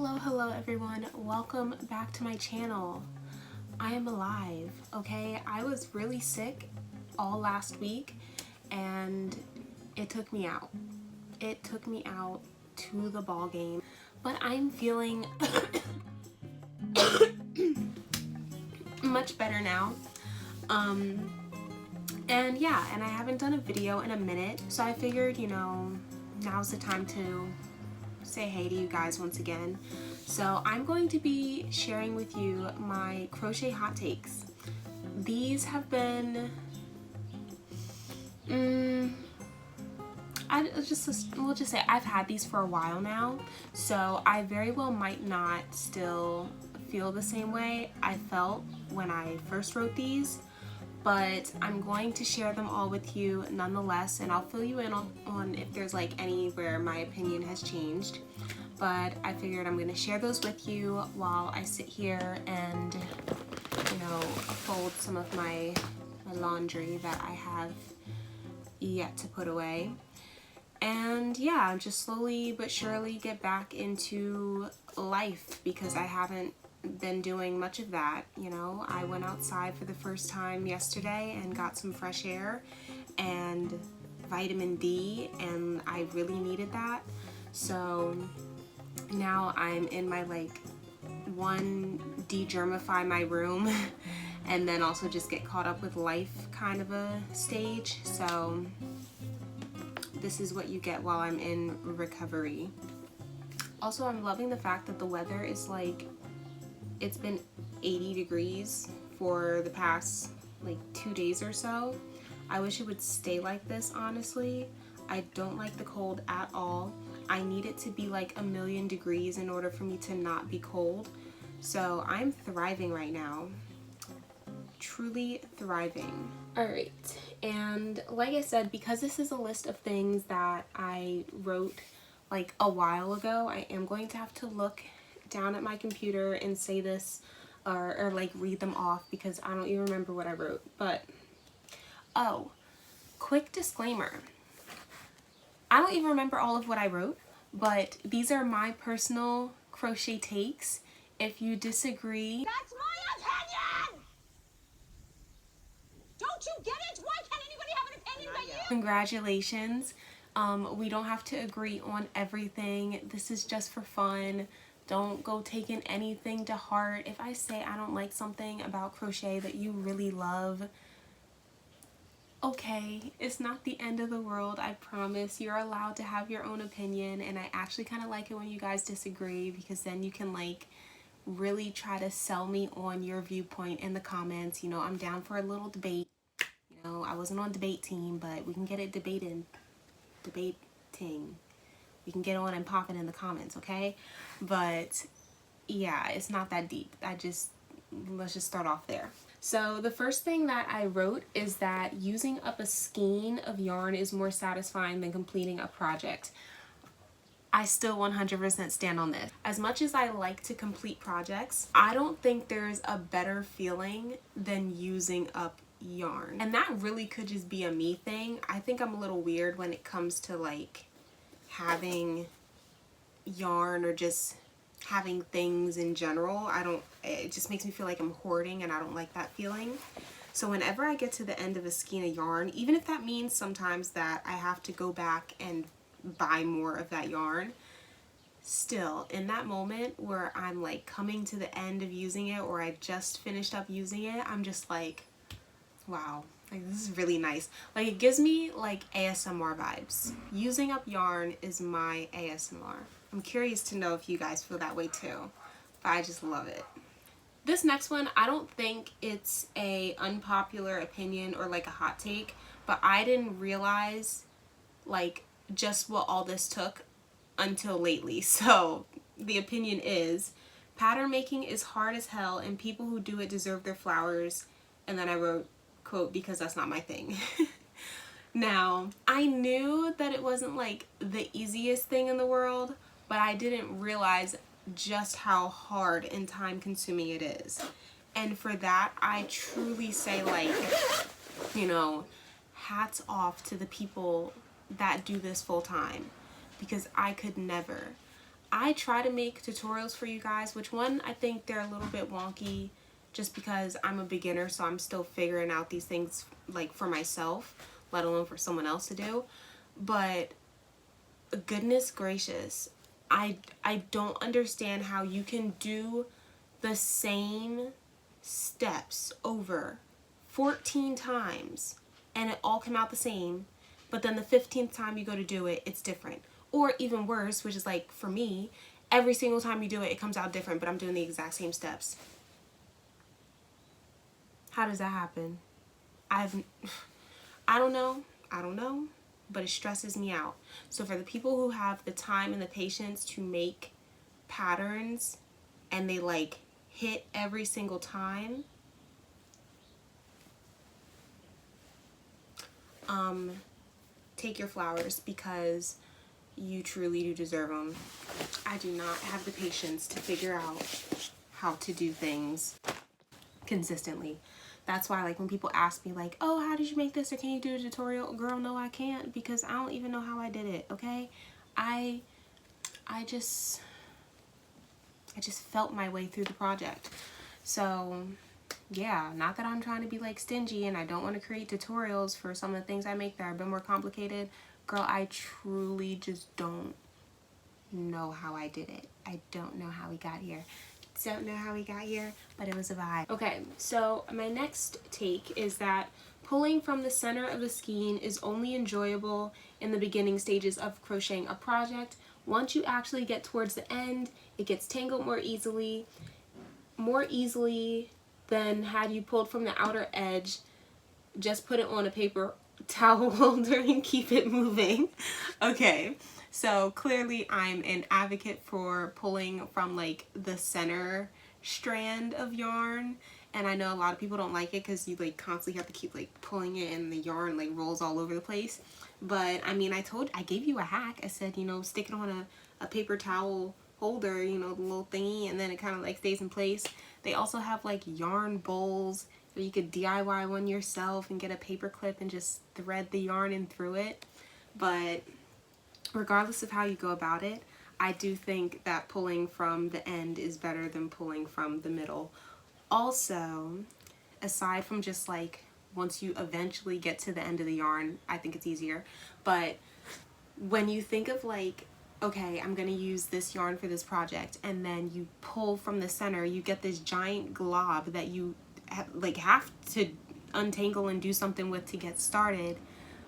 Hello everyone, welcome back to my channel. I am alive, okay? I was really sick all last week and it took me out. It took me out to the ball game, but I'm feeling much better now. And yeah, and I haven't done a video in a minute, so I figured, you know, now's the time to say hey to you guys once again. So I'm going to be sharing with you my crochet hot takes. These have been we'll just say I've had these for a while now, so I very well might not still feel the same way I felt when I first wrote these, but I'm going to share them all with you nonetheless, and I'll fill you in on if there's like anywhere my opinion has changed. But I figured I'm going to share those with you while I sit here and, you know, fold some of my laundry that I have yet to put away. And yeah, just slowly but surely get back into life because I haven't been doing much of that. You know, I went outside for the first time yesterday and got some fresh air and vitamin D, and I really needed that. So now I'm in my de-germify my room and then also just get caught up with life kind of a stage. So this is what you get while I'm in recovery. Also, I'm loving the fact that the weather is it's been 80 degrees for the past 2 days or so. I wish it would stay like this, honestly. I don't like the cold at all. I need it to be like 1,000,000 degrees in order for me to not be cold. So I'm thriving right now. Truly thriving. Alright, and like I said, because this is a list of things that I wrote like a while ago, I am going to have to look down at my computer and say this or like read them off because I don't even remember what I wrote. But oh, quick disclaimer. I don't even remember all of what I wrote, but these are my personal crochet takes. If you disagree, that's my opinion! Don't you get it? Why can't anybody have an opinion but you? Congratulations. We don't have to agree on everything. This is just for fun. Don't go taking anything to heart. If I say I don't like something about crochet that you really love, okay, it's not the end of the world, I promise. You're allowed to have your own opinion, and I actually kind of like it when you guys disagree because then you can really try to sell me on your viewpoint in the comments. You know, I'm down for a little debate. You know, I wasn't on debate team, but we can get it debating. We can get on and pop it in the comments, okay? But yeah, it's not that deep. Let's just start off there. So the first thing that I wrote is that using up a skein of yarn is more satisfying than completing a project. I still 100% stand on this. As much as I like to complete projects, I don't think there's a better feeling than using up yarn. And that really could just be a me thing. I think I'm a little weird when it comes to having yarn or just having things in general. It just makes me feel like I'm hoarding, and I don't like that feeling. So whenever I get to the end of a skein of yarn, even if that means sometimes that I have to go back and buy more of that yarn, still in that moment where I'm coming to the end of using it, or I just finished up using it, I'm just like, wow, this is really nice. It gives me ASMR vibes. Using up yarn is my ASMR. I'm curious to know if you guys feel that way too, but I just love it. This next one, I don't think it's a unpopular opinion or a hot take, but I didn't realize just what all this took until lately. So the opinion is, pattern making is hard as hell and people who do it deserve their flowers. And then I wrote, quote, because that's not my thing. Now, I knew that it wasn't the easiest thing in the world, but I didn't realize just how hard and time consuming it is. And for that, I truly say you know, hats off to the people that do this full time, because I could never. I try to make tutorials for you guys, which one I think they're a little bit wonky just because I'm a beginner, so I'm still figuring out these things like for myself, let alone for someone else to do. But goodness gracious, I don't understand how you can do the same steps over 14 times and it all come out the same, but then the 15th time you go to do it, it's different. Or even worse, which is like for me, every single time you do it, it comes out different, but I'm doing the exact same steps. How does that happen? I don't know, but it stresses me out. So for the people who have the time and the patience to make patterns and they like hit every single time, take your flowers, because you truly do deserve them. I do not have the patience to figure out how to do things consistently. That's why, like, when people ask me, like, oh, how did you make this, or can you do a tutorial? Girl, no, I can't, because I don't even know how I did it, okay? I just felt my way through the project. So, yeah, not that I'm trying to be, like, stingy, and I don't want to create tutorials for some of the things I make that are a bit more complicated. Girl, I truly just don't know how I did it. I don't know how we got here. Don't know how we got here, but it was a vibe. Okay, so my next take is that pulling from the center of the skein is only enjoyable in the beginning stages of crocheting a project. Once you actually get towards the end, it gets tangled more easily than had you pulled from the outer edge. Just put it on a paper towel holder and keep it moving. Okay. So clearly I'm an advocate for pulling from like the center strand of yarn, and I know a lot of people don't like it because you like constantly have to keep like pulling it and the yarn like rolls all over the place. But I mean, I gave you a hack. I said, you know, stick it on a paper towel holder, you know, the little thingy, and then it kind of like stays in place. They also have like yarn bowls where you could DIY one yourself and get a paper clip and just thread the yarn in through it. But regardless of how you go about it, I do think that pulling from the end is better than pulling from the middle. Also, aside from just like once you eventually get to the end of the yarn, I think it's easier. But when you think of like, okay, I'm gonna use this yarn for this project, and then you pull from the center, you get this giant glob that you have to untangle and do something with to get started.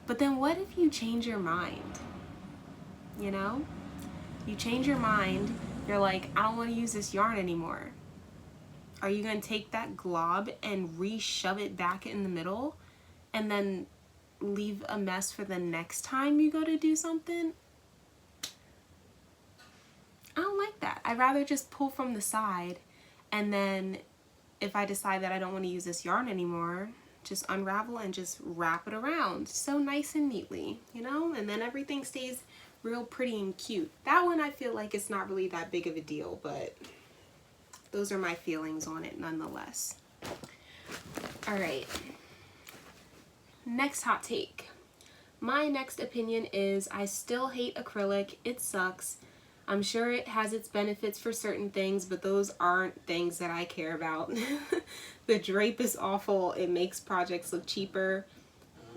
But then what if you change your mind? You know, you change your mind, you're like, I don't want to use this yarn anymore. Are you going to take that glob and re-shove it back in the middle and then leave a mess for the next time you go to do something? I don't like that. I'd rather just pull from the side, and then if I decide that I don't want to use this yarn anymore, just unravel and just wrap it around so nice and neatly, you know, and then everything stays real pretty and cute. That one I feel like it's not really that big of a deal, but those are my feelings on it nonetheless. All right, next hot take. My next opinion is I still hate acrylic. It sucks. I'm sure it has its benefits for certain things, but those aren't things that I care about. The drape is awful. It makes projects look cheaper.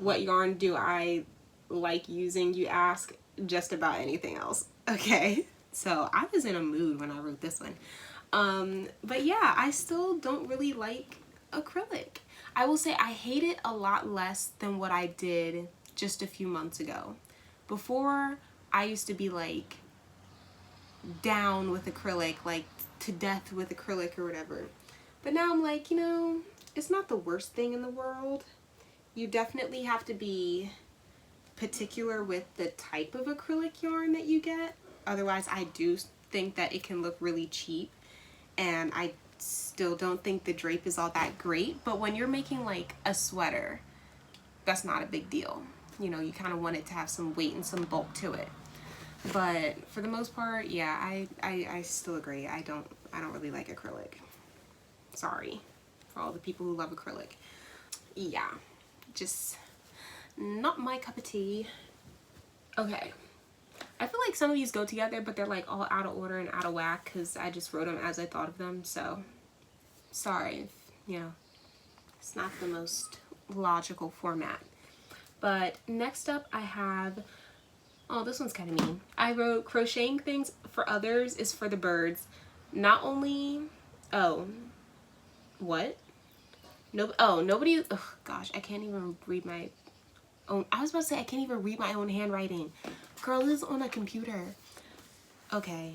What yarn do I like using, you ask? Just about anything else. Okay, so I was in a mood when I wrote this one. But yeah, I still don't really like acrylic. I will say I hate it a lot less than what I did just a few months ago. Before, I used to be like down with acrylic, like to death with acrylic or whatever. But now I'm like, you know, it's not the worst thing in the world. You definitely have to be particular with the type of acrylic yarn that you get. Otherwise, I do think that it can look really cheap, and I still don't think the drape is all that great. But when you're making like a sweater, that's not a big deal. You know, you kind of want it to have some weight and some bulk to it. But for the most part, yeah, I still agree. I don't really like acrylic. Sorry for all the people who love acrylic. Yeah, just not my cup of tea. Okay, I feel like some of these go together, but they're like all out of order and out of whack because I just wrote them as I thought of them. So sorry if, you know, it's not the most logical format. But next up I have, oh, this one's kind of mean. I wrote crocheting things for others is for the birds. Not only, oh, what? No, oh, nobody, oh gosh, I can't even read my own, I was about to say I can't even read my own handwriting. Girl, this is on a computer. Okay,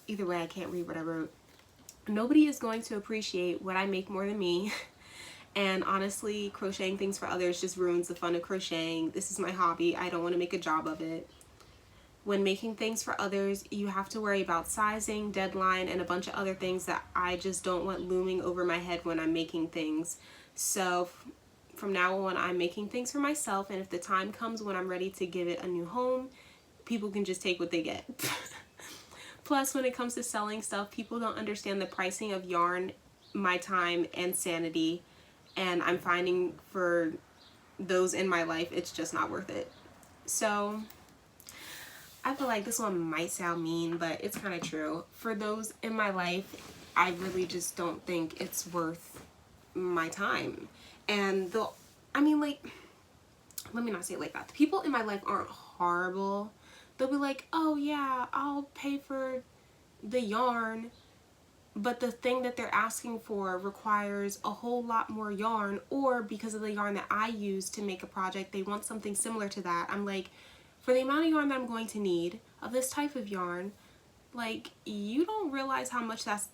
either way, I can't read what I wrote. Nobody is going to appreciate what I make more than me. And honestly, crocheting things for others just ruins the fun of crocheting. This is my hobby. I don't want to make a job of it. When making things for others, you have to worry about sizing, deadline, and a bunch of other things that I just don't want looming over my head when I'm making things. So from now on, I'm making things for myself, and if the time comes when I'm ready to give it a new home, people can just take what they get. Plus, when it comes to selling stuff, people don't understand the pricing of yarn, my time, and sanity, and I'm finding for those in my life, it's just not worth it. So I feel like this one might sound mean, but it's kind of true. For those in my life, I really just don't think it's worth my time. And I mean, like, let me not say it like that. The people in my life aren't horrible. They'll be like, oh yeah, I'll pay for the yarn, but the thing that they're asking for requires a whole lot more yarn, or because of the yarn that I use to make a project, they want something similar to that. I'm like, for the amount of yarn that I'm going to need of this type of yarn, like, you don't realize how much that's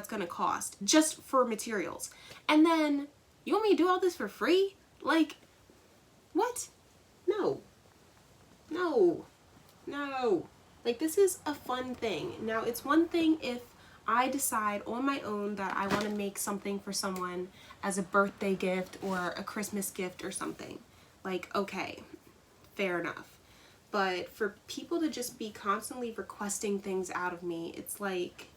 gonna cost just for materials. And then you want me to do all this for free? Like, what? No. No. No. Like, this is a fun thing. Now, it's one thing if I decide on my own that I want to make something for someone as a birthday gift or a Christmas gift or something. Like, okay, fair enough. But for people to just be constantly requesting things out of me, it's like,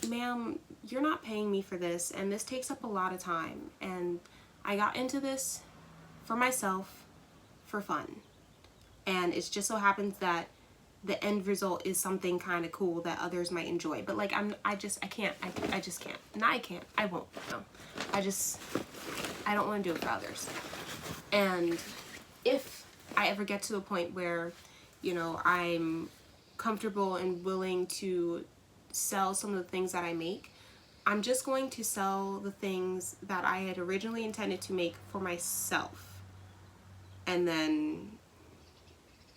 ma'am, you're not paying me for this, and this takes up a lot of time. And I got into this for myself, for fun. And it just so happens that the end result is something kind of cool that others might enjoy. But like, I just can't. No, I can't. I won't. No. I don't want to do it for others. And if I ever get to the point where, you know, I'm comfortable and willing to sell some of the things that I make, I'm just going to sell the things that I had originally intended to make for myself. And then,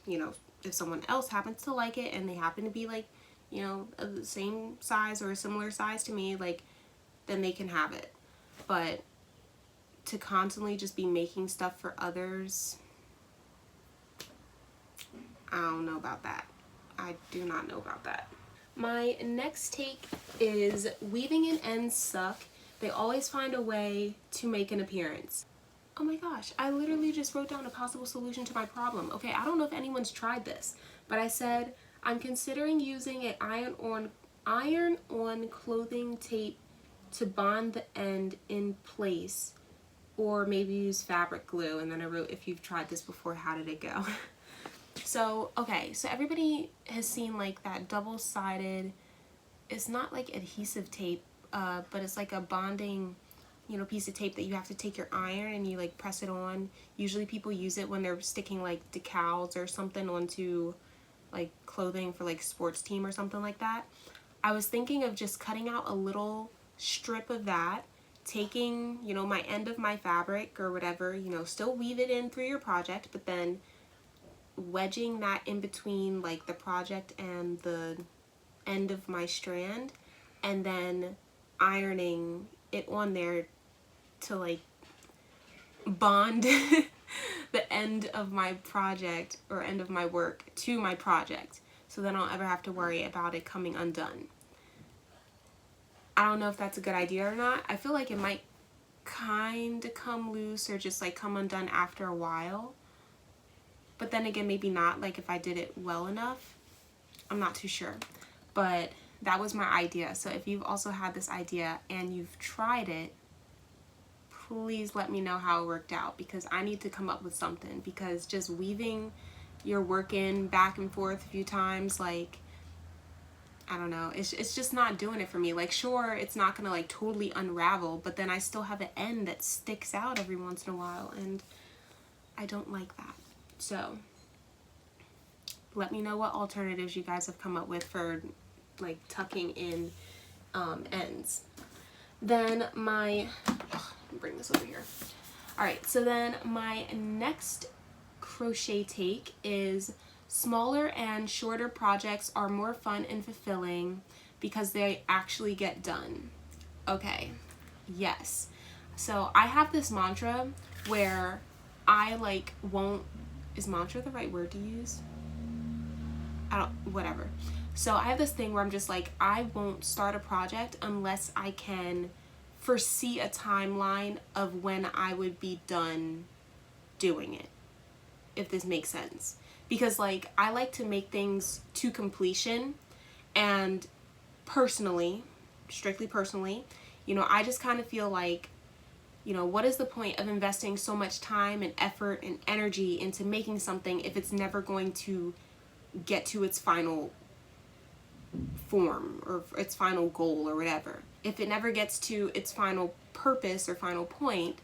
you know, if someone else happens to like it and they happen to be like, you know, the same size or a similar size to me, like, then they can have it. But to constantly just be making stuff for others, I don't know about that. I do not know about that. My next take is weaving and ends suck. They always find a way to make an appearance. Oh my gosh, I literally just wrote down a possible solution to my problem. Okay, I don't know if anyone's tried this, but I said, I'm considering using an iron-on clothing tape to bond the end in place, or maybe use fabric glue. And then I wrote, if you've tried this before, how did it go? So, okay, so everybody has seen like that double-sided, it's not like adhesive tape, but it's like a bonding, you know, piece of tape that you have to take your iron and you like press it on. Usually people use it when they're sticking like decals or something onto like clothing for like sports team or something like that. I was thinking of just cutting out a little strip of that, taking, you know, my end of my fabric or whatever, you know, still weave it in through your project, but then wedging that in between like the project and the end of my strand, and then ironing it on there to like bond the end of my project or end of my work to my project, so then I'll ever have to worry about it coming undone. I don't know if that's a good idea or not. I feel like it might kind of come loose or just like come undone after a while. But then again, maybe not, like if I did it well enough. I'm not too sure. But that was my idea. So if you've also had this idea and you've tried it, please let me know how it worked out, because I need to come up with something, because just weaving you're working back and forth a few times, like, I don't know, it's just not doing it for me. Like, sure, it's not gonna like totally unravel, but then I still have an end that sticks out every once in a while, and I don't like that. So let me know what alternatives you guys have come up with for like tucking in ends. Then my, bring this over here. All right, so then my next crochet take is smaller and shorter projects are more fun and fulfilling because they actually get done. Okay, yes. So I have this mantra where I like won't, is mantra the right word to use? Whatever. So I have this thing where I'm just like, I won't start a project unless I can foresee a timeline of when I would be done doing it, if this makes sense. Because like, I like to make things to completion, and personally, strictly personally, you know, I just kind of feel like, you know, what is the point of investing so much time and effort and energy into making something if it's never going to get to its final form or its final goal or whatever? If it never gets to its final purpose or final point,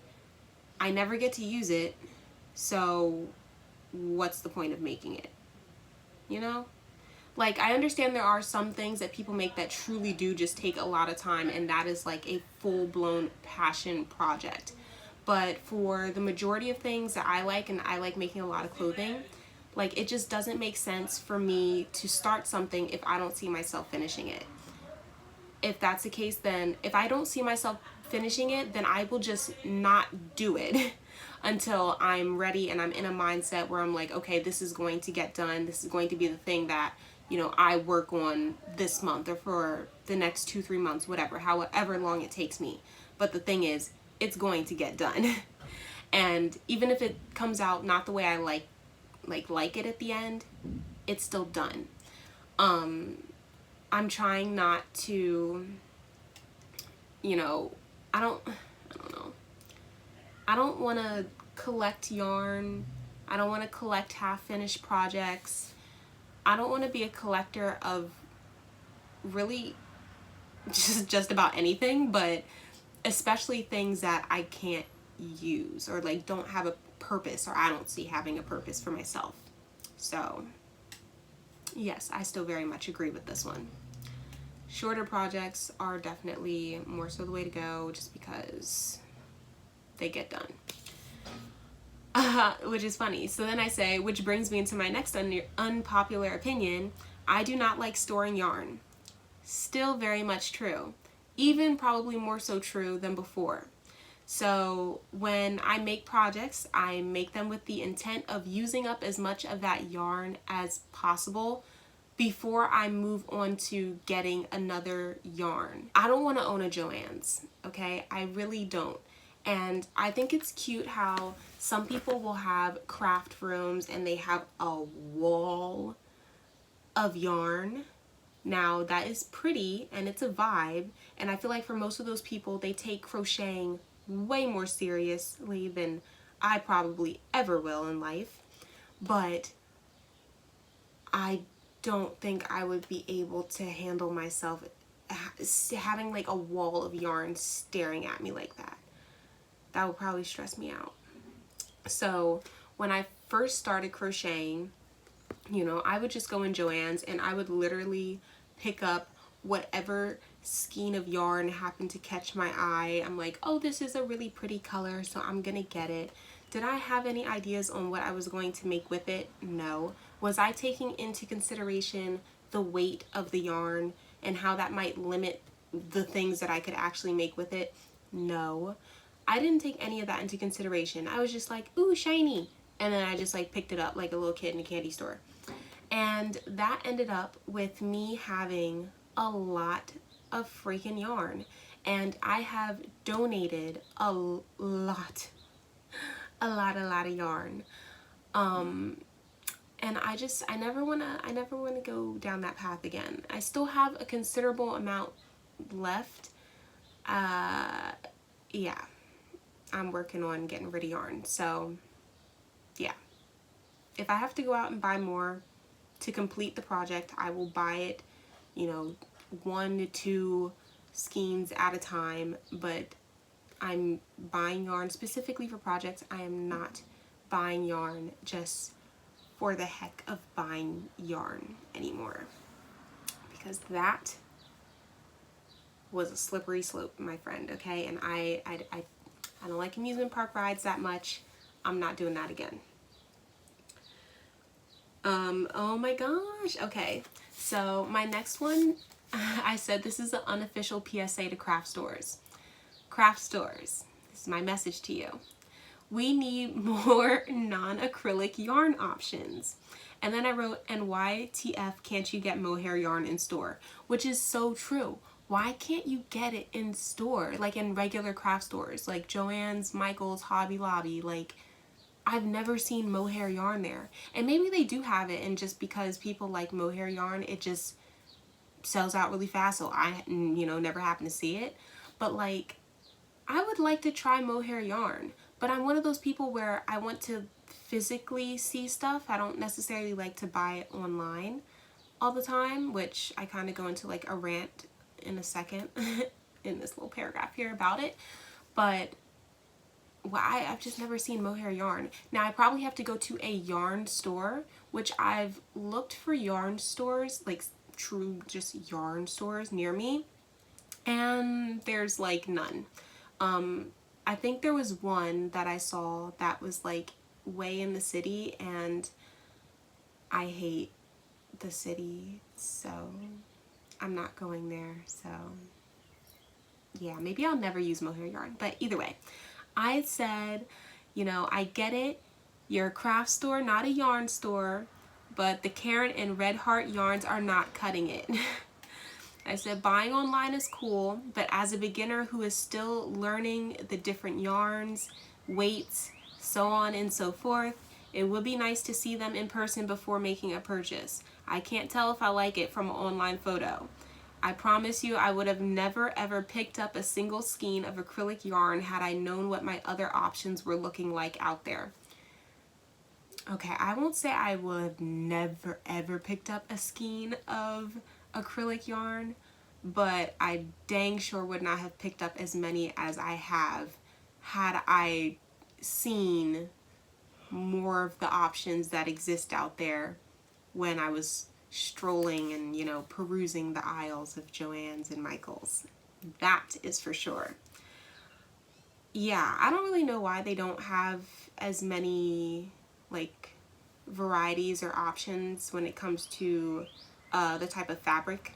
I never get to use it, so what's the point of making it? You know? Like, I understand there are some things that people make that truly do just take a lot of time, and that is like a full-blown passion project. But for the majority of things that I like, and I like making a lot of clothing, like, it just doesn't make sense for me to start something if I don't see myself finishing it. If that's the case, then if I don't see myself finishing it, then I will just not do it until I'm ready and I'm in a mindset where I'm like, okay, this is going to get done. This is going to be the thing that, you know, I work on this month or for the next 2-3 months, whatever, however long it takes me. But the thing is, it's going to get done. And even if it comes out not the way I like it at the end, it's still done. I'm trying not to, you know, I don't know. I don't want to collect yarn. I don't want to collect half-finished projects. I don't want to be a collector of really just about anything, but especially things that I can't use or like don't have a purpose, or I don't see having a purpose for myself. So yes, I still very much agree with this one. Shorter projects are definitely more so the way to go, just because they get done. Which is funny. So then I say, which brings me into my next unpopular opinion, I do not like storing yarn. Still very much true. Even probably more so true than before. So when I make projects, I make them with the intent of using up as much of that yarn as possible before I move on to getting another yarn. I don't want to own a Joann's, okay? I really don't. And I think it's cute how some people will have craft rooms and they have a wall of yarn. Now that is pretty and it's a vibe, and I feel like for most of those people, they take crocheting way more seriously than I probably ever will in life. But I don't think I would be able to handle myself having like a wall of yarn staring at me like that. That would probably stress me out. So when I first started crocheting, you know, I would just go in Joann's and I would literally pick up whatever skein of yarn happened to catch my eye. I'm like, oh, this is a really pretty color, so I'm gonna get it. Did I have any ideas on what I was going to make with it? No. Was I taking into consideration the weight of the yarn and how that might limit the things that I could actually make with it? No. I didn't take any of that into consideration. I was just like, ooh, shiny. And then I just like picked it up like a little kid in a candy store. And that ended up with me having a lot of freaking yarn. And I have donated a lot of yarn. And I never wanna go down that path again. I still have a considerable amount left. Yeah. I'm working on getting rid of yarn. So yeah. if I have to go out and buy more to complete the project, I will buy it, you know, 1 to 2 skeins at a time, but I'm buying yarn specifically for projects. I am not buying yarn just for the heck of buying yarn anymore, because that was a slippery slope, my friend, okay? And I don't like amusement park rides that much. I'm not doing that again. Oh my gosh. Okay, so my next one, I said this is an unofficial PSA to craft stores. Craft stores, this is my message to you. We need more non-acrylic yarn options. And then I wrote, and why TF can't you get mohair yarn in store? Which is so true. Why can't you get it in store? Like in regular craft stores, like Joann's, Michael's, Hobby Lobby. Like, I've never seen mohair yarn there. And maybe they do have it, and just because people like mohair yarn, it just sells out really fast, so I, you know, never happen to see it. But like, I would like to try mohair yarn, but I'm one of those people where I want to physically see stuff. I don't necessarily like to buy it online all the time, which I kind of go into like a rant in a second in this little paragraph here about it. But well, I've just never seen mohair yarn. Now I probably have to go to a yarn store, which I've looked for yarn stores, like true just yarn stores near me, and there's like none. I think there was one that I saw that was like way in the city, and I hate the city, so I'm not going there. So yeah, maybe I'll never use mohair yarn, but either way, I said, you know, I get it, you're a craft store, not a yarn store, but the Karen and Red Heart yarns are not cutting it. I said buying online is cool, but as a beginner who is still learning the different yarns, weights, so on and so forth, it would be nice to see them in person before making a purchase. I can't tell if I like it from an online photo. I promise you I would have never ever picked up a single skein of acrylic yarn had I known what my other options were looking like out there. Okay, I won't say I would have never ever picked up a skein of acrylic yarn, but I dang sure would not have picked up as many as I have had I seen more of the options that exist out there when I was strolling and, you know, perusing the aisles of Joann's and Michael's. That is for sure. Yeah, I don't really know why they don't have as many like varieties or options when it comes to the type of fabric.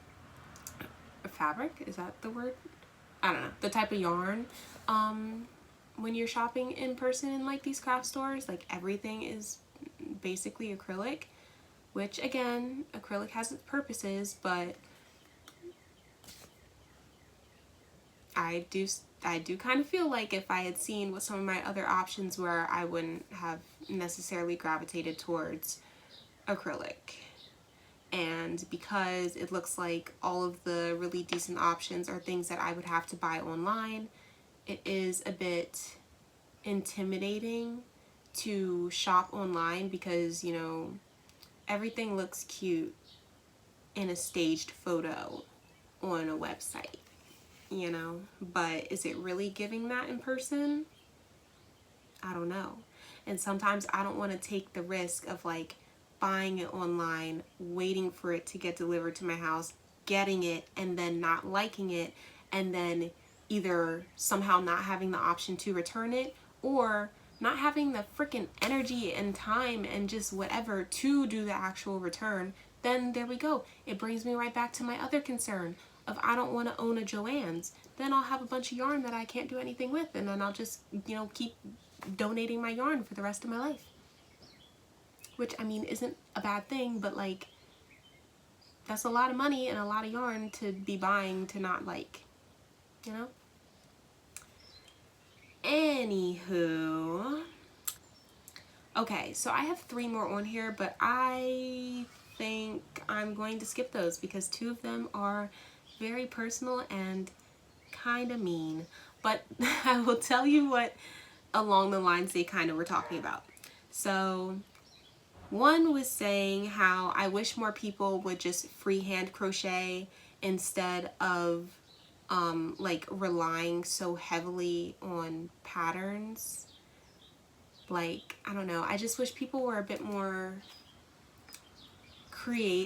Fabric? Is that the word? I don't know. The type of yarn. When you're shopping in person in like these craft stores, like everything is basically acrylic, which again, acrylic has its purposes, but I do kind of feel like if I had seen what some of my other options were, I wouldn't have necessarily gravitated towards acrylic. And because it looks like all of the really decent options are things that I would have to buy online, it is a bit intimidating to shop online because, you know, everything looks cute in a staged photo on a website, you know, but is it really giving that in person? I don't know. And sometimes I don't want to take the risk of like buying it online, waiting for it to get delivered to my house, getting it, and then not liking it, and then either somehow not having the option to return it, or not having the freaking energy and time and just whatever to do the actual return. Then there we go. It brings me right back to my other concern of I don't want to own a Joann's. Then I'll have a bunch of yarn that I can't do anything with, and then I'll just, you know, keep donating my yarn for the rest of my life. Which, I mean, isn't a bad thing, but like, that's a lot of money and a lot of yarn to be buying to not like, you know? Anywho. Okay, so I have 3 more on here, but I think I'm going to skip those because 2 of them are very personal and kind of mean. But I will tell you what along the lines they kind of were talking about. So One was saying how I wish more people would just freehand crochet instead of like relying so heavily on patterns. Like, I don't know, I just wish people were a bit more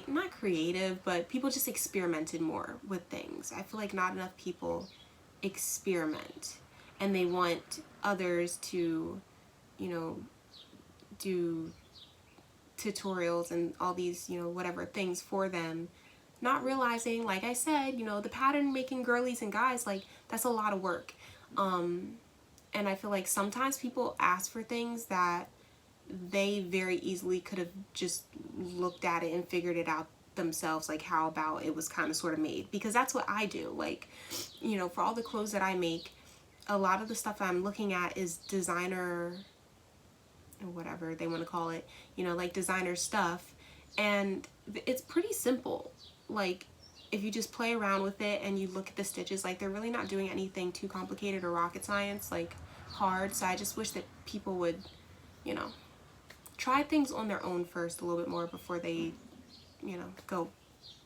not creative, but people just experimented more with things. I feel like not enough people experiment, and they want others to, you know, do tutorials and all these, you know, whatever things for them, not realizing, like I said, you know, the pattern making girlies and guys, like, that's a lot of work. And I feel like sometimes people ask for things that they very easily could have just looked at it and figured it out themselves, like how about it was kind of sort of made, because that's what I do. Like, you know, for all the clothes that I make, a lot of the stuff I'm looking at is designer, or whatever they want to call it, you know, like designer stuff, and it's pretty simple. Like, if you just play around with it and you look at the stitches, like, they're really not doing anything too complicated or rocket science, like hard. So I just wish that people would, you know, try things on their own first a little bit more before they, you know, go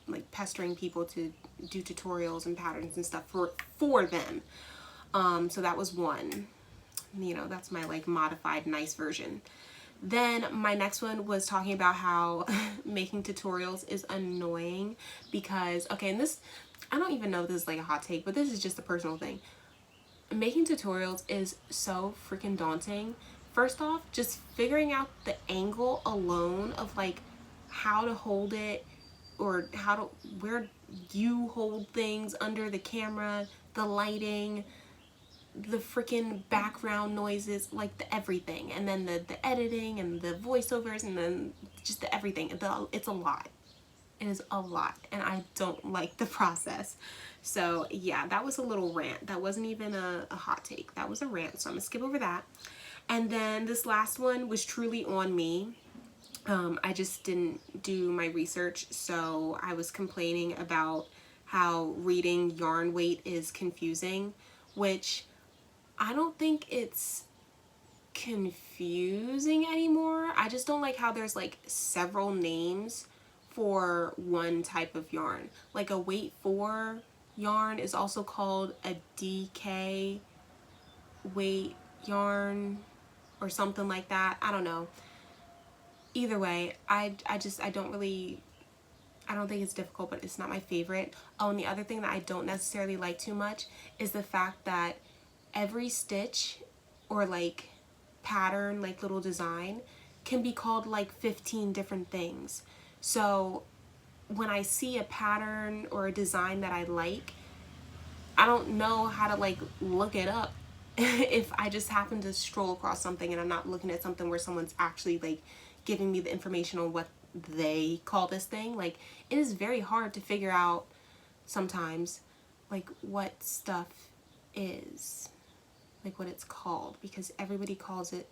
like pestering people to do tutorials and patterns and stuff for them. So that was one. You know, that's my like modified nice version. Then my next one was talking about how making tutorials is annoying because, okay, and this, I don't even know if this is like a hot take, but this is just a personal thing. Making tutorials is so freaking daunting. First off, just figuring out the angle alone of like how to hold it, or where you hold things under the camera, the lighting, the freaking background noises, like the everything, and then the editing and the voiceovers, and then just the everything. It's a lot. It is a lot, and I don't like the process. So yeah, that was a little rant. That wasn't even a hot take. That was a rant, so I'm gonna skip over that. And then this last one was truly on me. I just didn't do my research, so I was complaining about how reading yarn weight is confusing, which I don't think it's confusing anymore. I just don't like how there's like several names for one type of yarn. Like a weight 4 yarn is also called a DK weight yarn or something like that. I don't know. Either way, I don't think it's difficult, but it's not my favorite. Oh, and the other thing that I don't necessarily like too much is the fact that every stitch or like pattern, like little design, can be called like 15 different things. So when I see a pattern or a design that I like, I don't know how to like look it up if I just happen to stroll across something and I'm not looking at something where someone's actually like giving me the information on what they call this thing. Like, it is very hard to figure out sometimes like what stuff is, like what it's called, because everybody calls it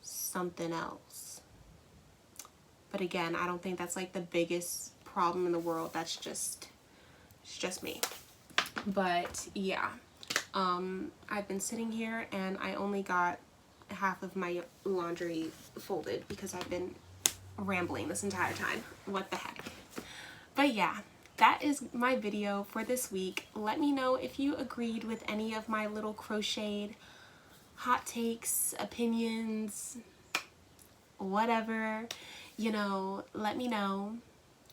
something else. But again, I don't think that's like the biggest problem in the world. That's just, it's just me. But yeah, I've been sitting here and I only got half of my laundry folded because I've been rambling this entire time. What the heck. But yeah, that is my video for this week. Let me know if you agreed with any of my little crocheted hot takes, opinions, whatever. You know, let me know.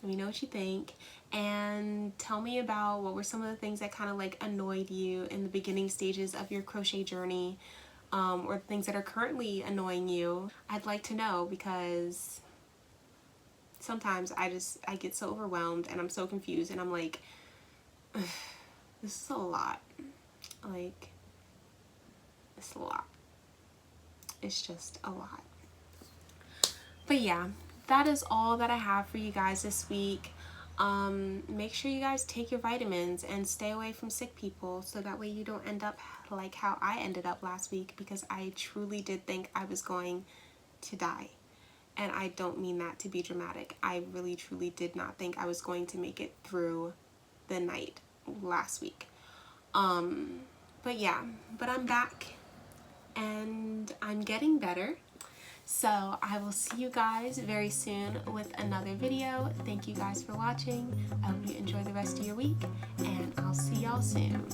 Let me know what you think, and tell me about what were some of the things that kind of like annoyed you in the beginning stages of your crochet journey, or things that are currently annoying you. I'd like to know, because sometimes I get so overwhelmed and I'm so confused and I'm like, this is a lot. Like, it's a lot. It's just a lot. But yeah, that is all that I have for you guys this week. Make sure you guys take your vitamins and stay away from sick people, so that way you don't end up like how I ended up last week, because I truly did think I was going to die. And I don't mean that to be dramatic. I really truly did not think I was going to make it through the night last week. But yeah, but I'm back and I'm getting better. So I will see you guys very soon with another video. Thank you guys for watching. I hope you enjoy the rest of your week, and I'll see y'all soon.